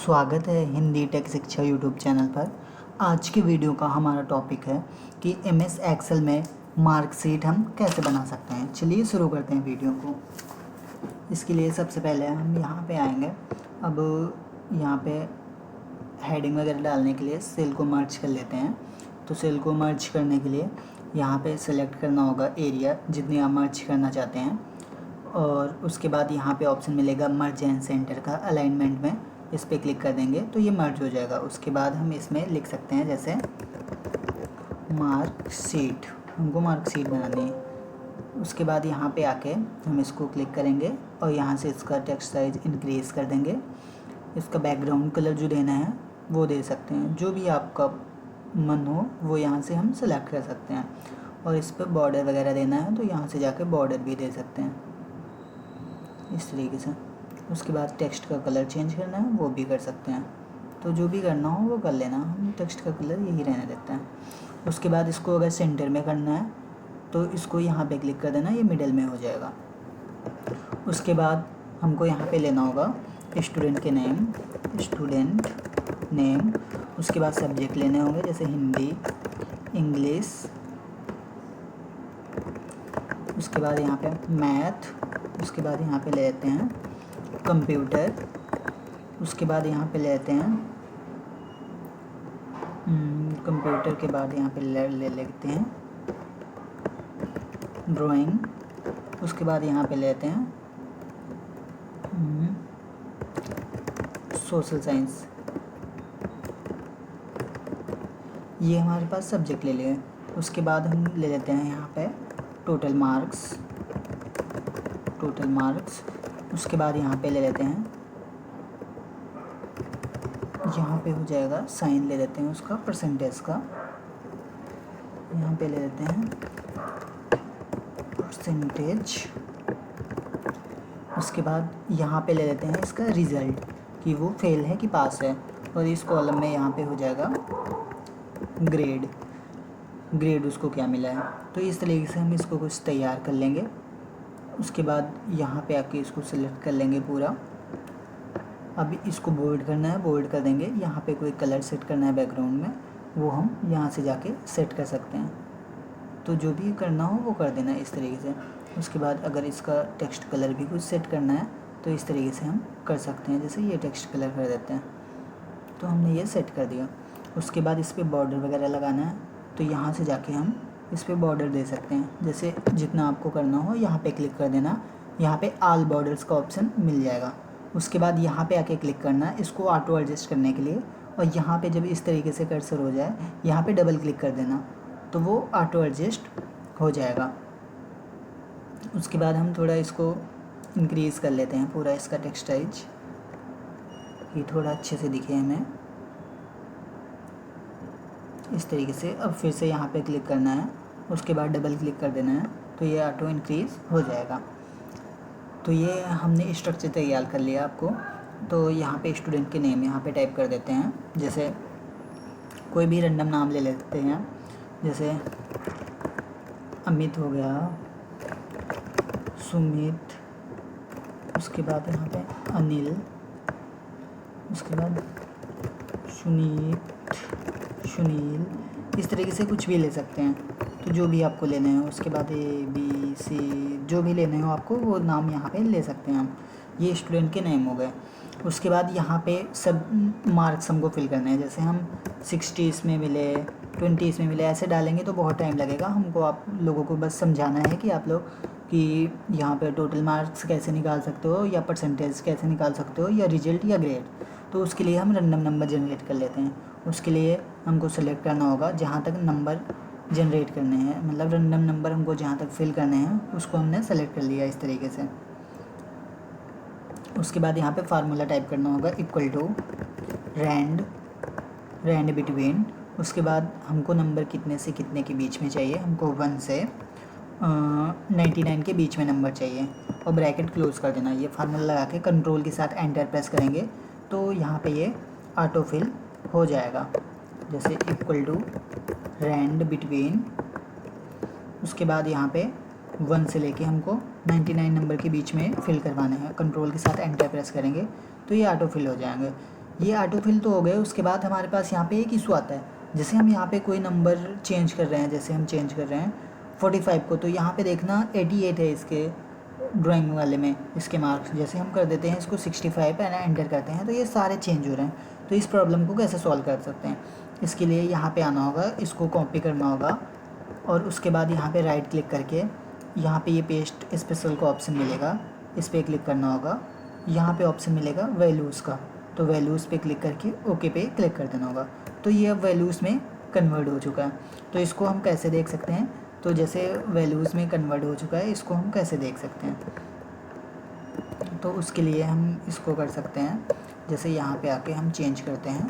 स्वागत है हिंदी टेक शिक्षा यूट्यूब चैनल पर। आज की वीडियो का हमारा टॉपिक है कि एमएस एक्सेल में मार्कशीट हम कैसे बना सकते हैं। चलिए शुरू करते हैं वीडियो को। इसके लिए सबसे पहले हम यहाँ पे आएंगे। अब यहाँ पे हेडिंग वगैरह डालने के लिए सेल को मर्ज कर लेते हैं। तो सेल को मर्ज करने के लिए यहाँ पे सेलेक्ट करना होगा एरिया जितनी आप मर्ज करना चाहते हैं, और उसके बाद यहाँ पे ऑप्शन मिलेगा मर्ज एंड सेंटर का। अलाइनमेंट में इस पर क्लिक कर देंगे तो ये मर्ज हो जाएगा। उसके बाद हम इसमें लिख सकते हैं जैसे मार्कशीट, हमको मार्कशीट बनानी है। उसके बाद यहाँ पे आके हम इसको क्लिक करेंगे और यहाँ से इसका टेक्स्ट साइज इंक्रीज कर देंगे। इसका बैकग्राउंड कलर जो देना है वो दे सकते हैं, जो भी आपका मन हो वो यहाँ से हम सेलेक्ट कर सकते हैं। और इस पर बॉर्डर वगैरह देना है तो यहाँ से जाके बॉर्डर भी दे सकते हैं इस तरीके से। उसके बाद टेक्स्ट का कलर चेंज करना है वो भी कर सकते हैं, तो जो भी करना हो वो कर लेना। हम टेक्स्ट का कलर यही रहने देते हैं। उसके बाद इसको अगर सेंटर में करना है तो इसको यहाँ पे क्लिक कर देना, ये मिडिल में हो जाएगा। उसके बाद हमको यहाँ पे लेना होगा स्टूडेंट के नेम, स्टूडेंट नेम। उसके बाद सब्जेक्ट लेने होंगे जैसे हिंदी, इंग्लिश। उसके बाद यहाँ पे मैथ। उसके बाद यहाँ पे ले लेते हैं कंप्यूटर। उसके बाद यहाँ पे लेते हैं कंप्यूटर के बाद यहाँ पे ले लेते हैं ड्राइंग। उसके बाद यहाँ पे लेते हैं सोशल साइंस। ये हमारे पास सब्जेक्ट ले लिए। उसके बाद हम ले लेते हैं यहाँ पे टोटल मार्क्स। उसके बाद यहाँ पे ले लेते हैं, यहाँ पे हो जाएगा साइन ले लेते हैं उसका परसेंटेज का। यहाँ पे ले लेते हैं परसेंटेज। उसके बाद यहाँ पे ले लेते हैं इसका रिज़ल्ट कि वो फेल है कि पास है, और इस कॉलम में यहाँ पे हो जाएगा ग्रेड उसको क्या मिला है। तो इस तरीके से हम इसको कुछ तैयार कर लेंगे। उसके बाद यहाँ पे आके इसको सेलेक्ट कर लेंगे पूरा। अभी इसको बोल्ड करना है, बोल्ड कर देंगे। यहाँ पे कोई कलर सेट करना है बैकग्राउंड में, वो हम यहाँ से जाके सेट कर सकते हैं। तो जो भी करना हो वो कर देना है इस तरीके से। उसके बाद अगर इसका टेक्स्ट कलर भी कुछ सेट करना है तो इस तरीके से हम कर सकते हैं, जैसे ये टेक्स्ट कलर कर देते हैं। तो हमने ये सेट कर दिया। उसके बाद इस पर बॉर्डर वगैरह लगाना है तो यहाँ से जाके हम इस पर बॉर्डर दे सकते हैं, जैसे जितना आपको करना हो यहाँ पे क्लिक कर देना। यहाँ पे ऑल बॉर्डर्स का ऑप्शन मिल जाएगा। उसके बाद यहाँ पे आके क्लिक करना है इसको ऑटो एडजस्ट करने के लिए, और यहाँ पे जब इस तरीके से कर्सर हो जाए यहाँ पे डबल क्लिक कर देना तो वो ऑटो एडजस्ट हो जाएगा। उसके बाद हम थोड़ा इसको इंक्रीज़ कर लेते हैं पूरा इसका टेक्स्ट साइज, ये थोड़ा अच्छे से दिखे हमें इस तरीके से। अब फिर से यहाँ पे क्लिक करना है, उसके बाद डबल क्लिक कर देना है तो ये ऑटो इंक्रीज़ हो जाएगा। तो ये हमने स्ट्रक्चर तैयार कर लिया आपको। तो यहाँ पे स्टूडेंट के नेम यहाँ पे टाइप कर देते हैं, जैसे कोई भी रैंडम नाम ले लेते हैं, जैसे अमित हो गया, सुमित। उसके बाद यहाँ पे अनिल। उसके बाद सुनील। इस तरीके से कुछ भी ले सकते हैं, तो जो भी आपको लेने हो। उसके बाद ABC, जो भी लेने हो आपको वो नाम यहाँ पे ले सकते हैं हम। ये स्टूडेंट के नेम हो गए। उसके बाद यहाँ पे सब मार्क्स हमको फिल करने हैं, जैसे हम 60 इसमें मिले, 20 इसमें मिले, ऐसे डालेंगे तो बहुत टाइम लगेगा हमको। आप लोगों को बस समझाना है कि आप लोग कि यहाँ पे टोटल मार्क्स कैसे निकाल सकते हो, या परसेंटेज कैसे निकाल सकते हो, या रिजल्ट या ग्रेड। तो उसके लिए हम रैंडम नंबर जनरेट कर लेते हैं। उसके लिए हमको सेलेक्ट करना होगा जहाँ तक नंबर जनरेट करने हैं, मतलब रैंडम नंबर हमको जहाँ तक फिल करने हैं उसको हमने सेलेक्ट कर लिया इस तरीके से। उसके बाद यहाँ पे फार्मूला टाइप करना होगा इक्वल टू रैंड बिटवीन। उसके बाद हमको नंबर कितने से कितने के बीच में चाहिए, हमको 1 से 99 के बीच में नंबर चाहिए, और ब्रैकेट क्लोज कर देना। ये फार्मूला लगा के कंट्रोल के साथ एंटर प्रेस करेंगे तो यहाँ पे ये ऑटो फिल हो जाएगा, जैसे इक्वल टू रैंड बिटवीन। उसके बाद यहाँ पे 1 से लेके हमको 99 नंबर के बीच में फिल करवाने हैं। कंट्रोल के साथ एंटर प्रेस करेंगे तो ये ऑटो फिल हो जाएंगे। ये ऑटो फिल तो हो गए। उसके बाद हमारे पास यहाँ पे एक इशू आता है, जैसे हम यहाँ पे कोई नंबर चेंज कर रहे हैं, जैसे हम चेंज कर रहे हैं 45 को, तो यहाँ पे देखना 88 है इसके ड्राइंग वाले में इसके मार्क्स। जैसे हम कर देते हैं इसको 65 एंड एंटर करते हैं, तो ये सारे चेंज हो रहे हैं। तो इस प्रॉब्लम को कैसे सॉल्व कर सकते हैं, इसके लिए यहाँ पे आना होगा, इसको कॉपी करना होगा और उसके बाद यहाँ पे राइट क्लिक करके यहाँ पे ये पेस्ट स्पेशल का ऑप्शन मिलेगा, इस पर क्लिक करना होगा। यहाँ पे ऑप्शन मिलेगा वैल्यूज़ का, तो वैल्यूज़ पे क्लिक करके ओके पे क्लिक कर देना होगा। तो ये अब वैल्यूज़ में कन्वर्ट हो चुका है। तो इसको हम कैसे देख सकते हैं, तो जैसे वैल्यूज़ में कन्वर्ट हो चुका है, इसको हम कैसे देख सकते हैं, तो उसके लिए हम इसको कर सकते हैं, जैसे यहाँ पे आके हम चेंज करते हैं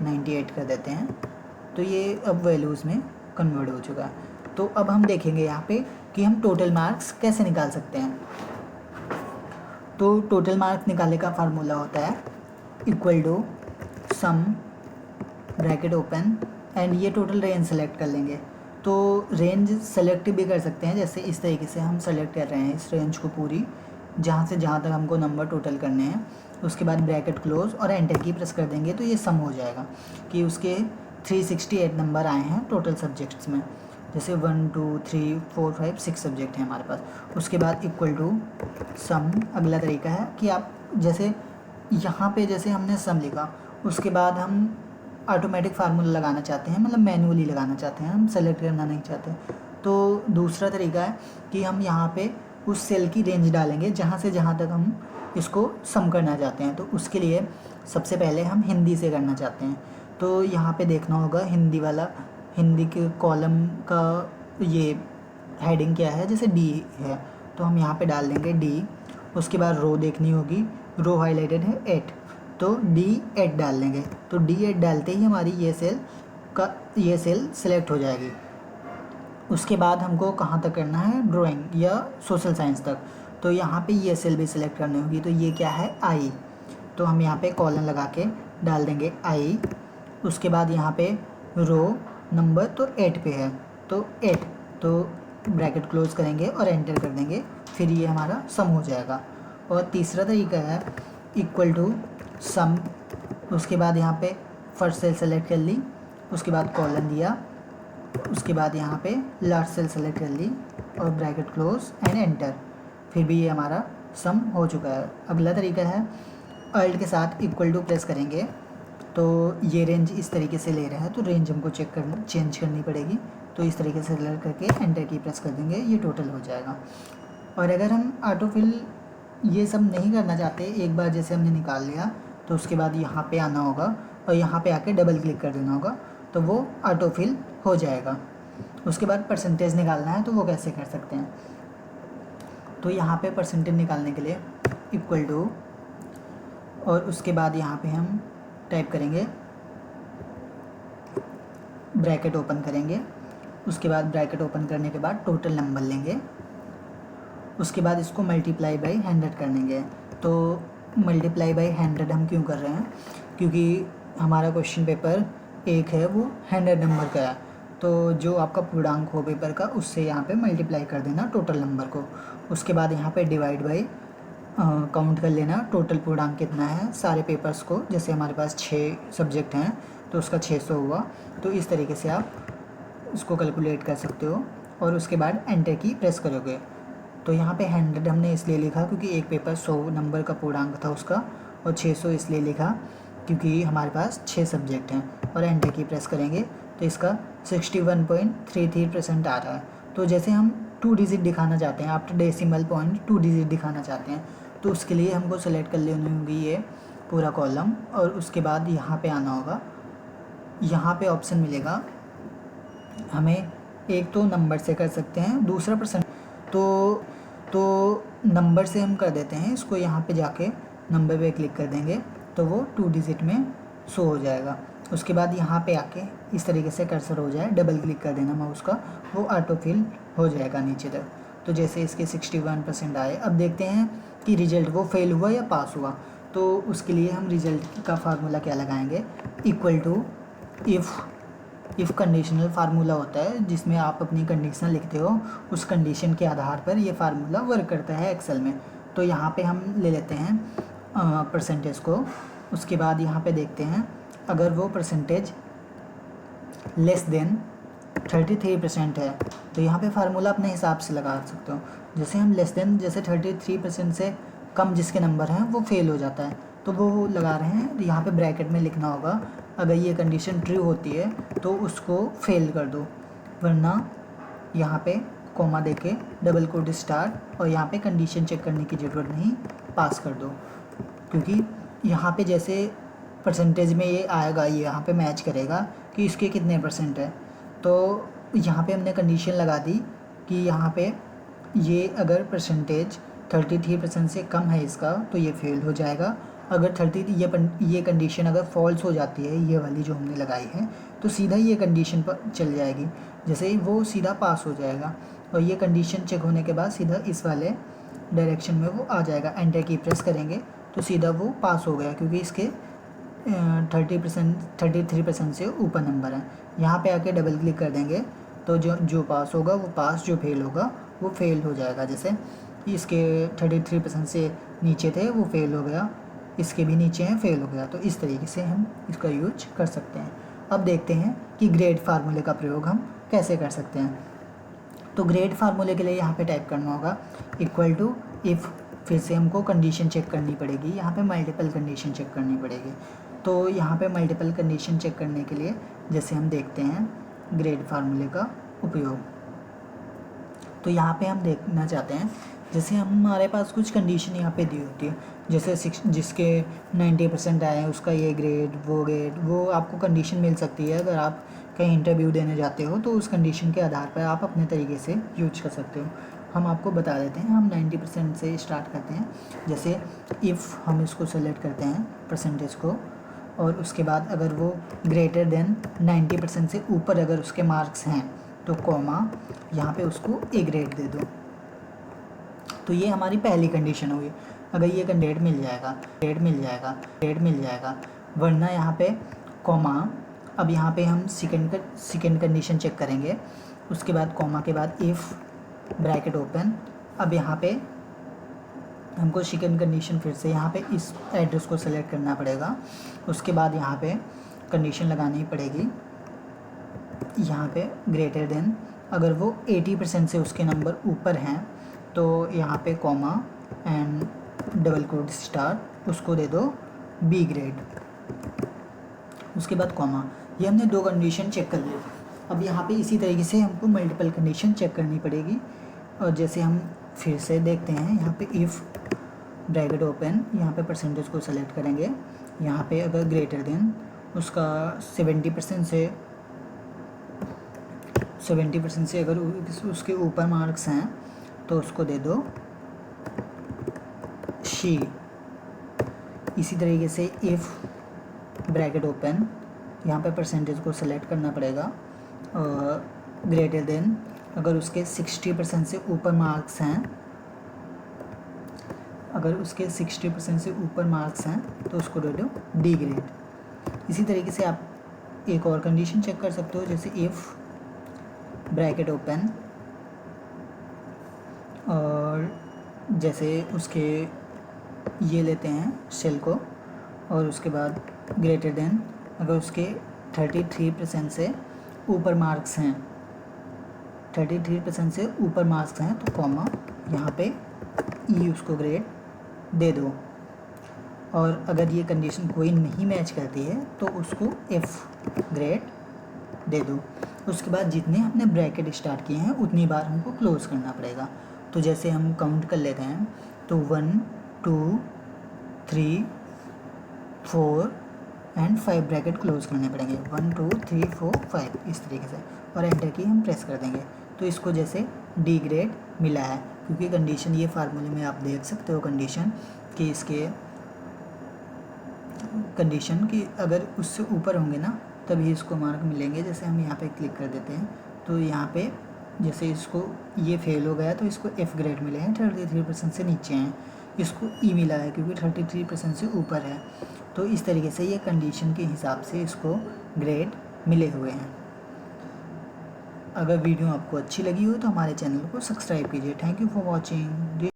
98 कर देते हैं, तो ये अब वैल्यूज़ में कन्वर्ट हो चुका है। तो अब हम देखेंगे यहाँ पे कि हम टोटल मार्क्स कैसे निकाल सकते हैं। तो टोटल मार्क्स निकालने का फार्मूला होता है equal to sum bracket open and ये टोटल रेंज सेलेक्ट कर लेंगे। तो रेंज सेलेक्ट भी कर सकते हैं, जैसे इस तरीके से हम सेलेक्ट कर रहे हैं इस रेंज को पूरी, जहाँ से जहाँ तक हमको नंबर टोटल करने हैं। उसके बाद ब्रैकेट क्लोज और एंटर की प्रेस कर देंगे, तो ये सम हो जाएगा कि उसके 368 नंबर आए हैं टोटल सब्जेक्ट्स में, जैसे 1 2 3 4 5 6 सब्जेक्ट हैं हमारे पास। उसके बाद इक्वल टू सम, अगला तरीका है कि आप जैसे यहाँ पे जैसे हमने सम लिखा, उसके बाद हम ऑटोमेटिक फार्मूला लगाना चाहते हैं, मतलब मैनुअली लगाना चाहते हैं, हम सेलेक्ट करना नहीं चाहते। तो दूसरा तरीका है कि हम यहाँ पे उस सेल की रेंज डालेंगे जहाँ से जहाँ तक हम इसको सम करना चाहते हैं। तो उसके लिए सबसे पहले हम हिंदी से करना चाहते हैं, तो यहाँ पे देखना होगा हिंदी वाला, हिंदी के कॉलम का ये हेडिंग क्या है, जैसे डी है, तो हम यहाँ पे डाल देंगे डी। उसके बाद रो देखनी होगी, रो हाईलाइटेड है 8, तो D8 डाल देंगे। तो D8 डालते ही हमारी ये सेल सेलेक्ट हो जाएगी। उसके बाद हमको कहाँ तक करना है, ड्राइंग या सोशल साइंस तक, तो यहाँ पे ये सेल भी सिलेक्ट करनी होगी। तो ये क्या है, I, तो हम यहाँ पे कॉलन लगा के डाल देंगे I। उसके बाद यहाँ पे रो नंबर तो 8 पे है, तो 8, तो ब्रैकेट क्लोज करेंगे और एंटर कर देंगे, फिर ये हमारा सम हो जाएगा। और तीसरा तरीका है इक्वल टू सम, उसके बाद यहाँ पे फर्स्ट सेल सेलेक्ट कर ली, उसके बाद कॉलन दिया, उसके बाद यहाँ पे लास्ट सेल सेलेक्ट कर ली और ब्रैकेट क्लोज एंड एंटर, फिर भी ये हमारा सम हो चुका है। अगला तरीका है अल्ट के साथ इक्वल टू प्रेस करेंगे, तो ये रेंज इस तरीके से ले रहा है, तो रेंज हमको चेंज करनी पड़ेगी। तो इस तरीके से सेलेक्ट करके एंटर की प्रेस कर देंगे, ये टोटल हो जाएगा। और अगर हम ऑटोफिल ये सब नहीं करना चाहते, एक बार जैसे हमने निकाल लिया, तो उसके बाद यहाँ पे आना होगा और यहाँ पे आके डबल क्लिक कर देना होगा, तो वो ऑटोफिल हो जाएगा। उसके बाद परसेंटेज निकालना है, तो वो कैसे कर सकते हैं, तो यहाँ पे परसेंटेज निकालने के लिए इक्वल टू, और उसके बाद यहाँ पे हम टाइप करेंगे, ब्रैकेट ओपन करेंगे। उसके बाद ब्रैकेट ओपन करने के बाद टोटल नंबर लेंगे, उसके बाद इसको मल्टीप्लाई बाई 100 कर देंगे। तो मल्टीप्लाई बाई 100 हम क्यों कर रहे हैं, क्योंकि हमारा क्वेश्चन पेपर एक है वो 100 नंबर का है, तो जो आपका पूर्णांक हो पेपर का उससे यहाँ पे मल्टीप्लाई कर देना टोटल नंबर को। उसके बाद यहाँ पे डिवाइड बाई काउंट कर लेना टोटल पूर्णांक कितना है सारे पेपर्स को, जैसे हमारे पास 6 सब्जेक्ट हैं तो उसका 600 हुआ। तो इस तरीके से आप इसको कैलकुलेट कर सकते हो और उसके बाद एंटर की प्रेस करोगे। तो यहाँ पे 100 हमने इसलिए लिखा क्योंकि एक पेपर 100 नंबर का पूर्णांक था उसका, और 600 इसलिए लिखा क्योंकि हमारे पास 6 सब्जेक्ट हैं। और एंटर की प्रेस करेंगे तो इसका 61.33% आ रहा है। तो जैसे हम 2 डिजिट दिखाना चाहते हैं, आफ्टर डेसिमल पॉइंट 2 डिजिट दिखाना चाहते हैं, तो उसके लिए हमको सेलेक्ट कर लेनी होगी ये पूरा कॉलम, और उसके बाद यहाँ पे आना होगा, यहाँ पे ऑप्शन मिलेगा हमें, एक तो नंबर से कर सकते हैं, दूसरा परसेंट, तो नंबर से हम कर देते हैं इसको, यहाँ पे जाके नंबर पे क्लिक कर देंगे तो वो 2 डिजिट में शो हो जाएगा। उसके बाद यहाँ पे आके इस तरीके से कर्सर हो जाए, डबल क्लिक कर देना माउस का, वो ऑटो फिल हो जाएगा नीचे तक। तो जैसे इसके 61% आए। अब देखते हैं कि रिजल्ट वो फेल हुआ या पास हुआ। तो उसके लिए हम रिजल्ट का फार्मूला क्या लगाएंगे, equal to if conditional formula होता है जिसमें आप अपनी कंडीशन लिखते हो, उस कंडीशन के आधार पर ये फार्मूला वर्क करता है एक्सेल में। तो यहाँ पे हम ले लेते हैं परसेंटेज को उसके बाद यहाँ पे देखते हैं अगर वो परसेंटेज लेस देन 33% है तो यहाँ पे फार्मूला अपने हिसाब से लगा सकते हो। जैसे हम लेस देन, जैसे 33% से कम जिसके नंबर हैं वो फेल हो जाता है, तो वो लगा रहे हैं यहाँ पे ब्रैकेट में लिखना होगा अगर ये कंडीशन ट्रू होती है तो उसको फेल कर दो, वरना यहाँ पे कॉमा देके डबल कोट स्टार और यहाँ पे कंडीशन चेक करने की ज़रूरत नहीं, पास कर दो। क्योंकि यहाँ पे जैसे परसेंटेज में ये आएगा, ये यहाँ पे मैच करेगा कि इसके कितने परसेंट है, तो यहाँ पे हमने कंडीशन लगा दी कि यहाँ पे ये अगर परसेंटेज 33% से कम है इसका तो ये फेल हो जाएगा। अगर 30 ये कंडीशन अगर फॉल्स हो जाती है, ये वाली जो हमने लगाई है, तो सीधा ये कंडीशन पर चल जाएगी, जैसे ही वो सीधा पास हो जाएगा। और ये कंडीशन चेक होने के बाद सीधा इस वाले डायरेक्शन में वो आ जाएगा। एंटर की प्रेस करेंगे तो सीधा वो पास हो गया, क्योंकि इसके 33% से ऊपर नंबर है। यहाँ पे आके डबल क्लिक कर देंगे तो जो पास होगा वो पास, जो फेल होगा वो फेल हो जाएगा। जैसे इसके 33% से नीचे थे वो फेल हो गया, इसके भी नीचे हैं फेल हो गया। तो इस तरीके से हम इसका यूज कर सकते हैं। अब देखते हैं कि ग्रेड फार्मूले का प्रयोग हम कैसे कर सकते हैं। तो ग्रेड फार्मूले के लिए यहाँ पे टाइप करना होगा इक्वल टू इफ़, फिर से हमको कंडीशन चेक करनी पड़ेगी, यहाँ पे मल्टीपल कंडीशन चेक करनी पड़ेगी। तो यहाँ पे मल्टीपल कंडीशन चेक करने के लिए जैसे हम देखते हैं ग्रेड फार्मूले का उपयोग, तो यहाँ पे हम देखना चाहते हैं जैसे हमारे पास कुछ कंडीशन यहाँ पे दी होती है, जैसे जिसके 90% आए हैं उसका ये ग्रेड, वो आपको कंडीशन मिल सकती है। अगर आप कहीं इंटरव्यू देने जाते हो तो उस कंडीशन के आधार पर आप अपने तरीके से यूज कर सकते हो। हम आपको बता देते हैं, हम 90% से स्टार्ट करते हैं। जैसे इफ़ हम इसको सेलेक्ट करते हैं परसेंटेज को, और उसके बाद अगर वो ग्रेटर देन 90% से ऊपर अगर उसके मार्क्स हैं तो कॉमा यहाँ पे उसको ए ग्रेड दे दो। तो ये हमारी पहली कंडीशन हुई। अगर ये ग्रेड मिल जाएगा, वरना यहाँ पे कॉमा, अब यहाँ पे हम सेकंड कंडीशन चेक करेंगे। उसके बाद कॉमा के बाद इफ़ ब्रैकेट ओपन, अब यहाँ पे हमको सेकंड कंडीशन फिर से यहाँ पे इस एड्रेस को सेलेक्ट करना पड़ेगा। उसके बाद यहाँ पे कंडीशन लगानी पड़ेगी, यहाँ पे ग्रेटर देन, अगर वो 80% से उसके नंबर ऊपर हैं तो यहाँ पे comma and double quote star, उसको दे दो बी ग्रेड। उसके बाद कॉमा, ये हमने 2 कंडीशन चेक कर ली। अब यहाँ पे इसी तरीके से हमको मल्टीपल कंडीशन चेक करनी पड़ेगी। और जैसे हम फिर से देखते हैं, यहाँ पे इफ़ ब्रैकेट ओपन, यहाँ पे परसेंटेज को सेलेक्ट करेंगे। यहाँ पे अगर ग्रेटर देन उसका 70% से अगर उसके ऊपर मार्क्स हैं तो उसको दे दो शी। इसी तरीके से इफ़ ब्रैकेट ओपन, यहाँ पे परसेंटेज को सेलेक्ट करना पड़ेगा, और ग्रेटर देन अगर उसके 60% से ऊपर मार्क्स हैं, तो उसको दे दो डी ग्रेड। इसी तरीके से आप एक और कंडीशन चेक कर सकते हो, जैसे इफ़ ब्रैकेट ओपन, और जैसे उसके ये लेते हैं सेल को, और उसके बाद ग्रेटर देन अगर उसके 33% से ऊपर मार्क्स हैं, 33% से ऊपर मार्क्स हैं तो कॉमा यहाँ पे ई उसको ग्रेड दे दो। और अगर ये कंडीशन कोई नहीं मैच करती है तो उसको एफ ग्रेड दे दो। उसके बाद जितने हमने ब्रैकेट स्टार्ट किए हैं उतनी बार हमको क्लोज़ करना पड़ेगा। तो जैसे हम काउंट कर लेते हैं तो 1 2 3 4 एंड 5 ब्रैकेट क्लोज करने पड़ेंगे, 1 2 3 4 5 इस तरीके से, और एंटर की हम प्रेस कर देंगे। तो इसको जैसे डी ग्रेड मिला है, क्योंकि कंडीशन ये फार्मूले में आप देख सकते हो कंडीशन कि इसके कंडीशन कि अगर उससे ऊपर होंगे ना तभी इसको मार्क मिलेंगे। जैसे हम यहाँ पे क्लिक कर देते हैं तो यहाँ पे जैसे इसको ये फेल हो गया तो इसको एफ़ ग्रेड मिले हैं, 33% से नीचे हैं, इसको ई मिला है क्योंकि 33% से ऊपर है। तो इस तरीके से ये कंडीशन के हिसाब से इसको ग्रेड मिले हुए हैं। अगर वीडियो आपको अच्छी लगी हो तो हमारे चैनल को सब्सक्राइब कीजिए। Thank you for watching this.